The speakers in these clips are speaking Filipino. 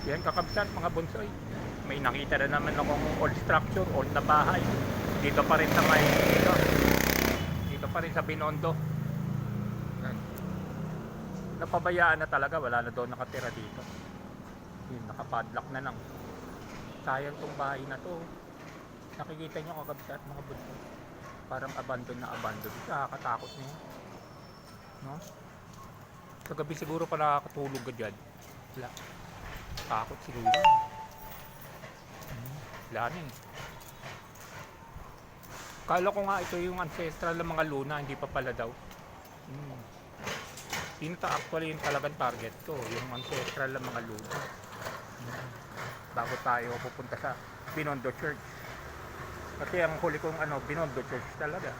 Yan kakabsat mga bunsoy. May nakita na naman akong old structure, old na bahay. Dito pa rin sa may dito. Dito pa rin sa Binondo. Yan. Napabayaan na talaga, wala na daw nakatira dito. Yun, nakapadlock na lang. Sayang tong bahay na to. Nakikita nyo kakabsat mga bunsoy. Parang abandon na abandon. Nakakatakot niya. No? Sa gabi siguro pa nakakatulog ka dyan. Wala. Takot siguro. Wala na eh. Kala ko nga ito yung ancestral ng mga Luna, hindi pa pala daw. Yun actually yung talagang target ko, yung ancestral ng mga Luna. Bago tayo pupunta sa Binondo Church. Kasi ang huli kong Binondo Church talaga.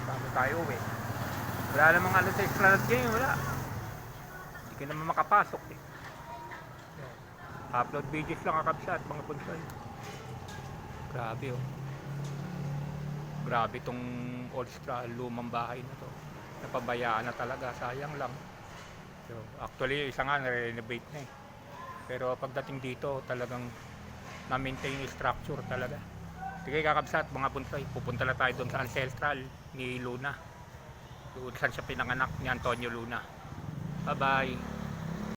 Bago tayo uwi. Wala namang ancestral ngayon, wala. Hindi ka naman makapasok eh. Upload videos lang kakabsat mga punsoy. Grabe oh. Grabe tong old style lumang bahay na to. Napabayaan na talaga, sayang lang. So, actually isa nga na-renovate na eh. Pero pagdating dito talagang na-maintain yung structure talaga. Sige kakabsat mga punsoy, pupunta na tayo doon sa ancestral ni Luna. Doon saan siya pinanganak ni Antonio Luna. Bye bye.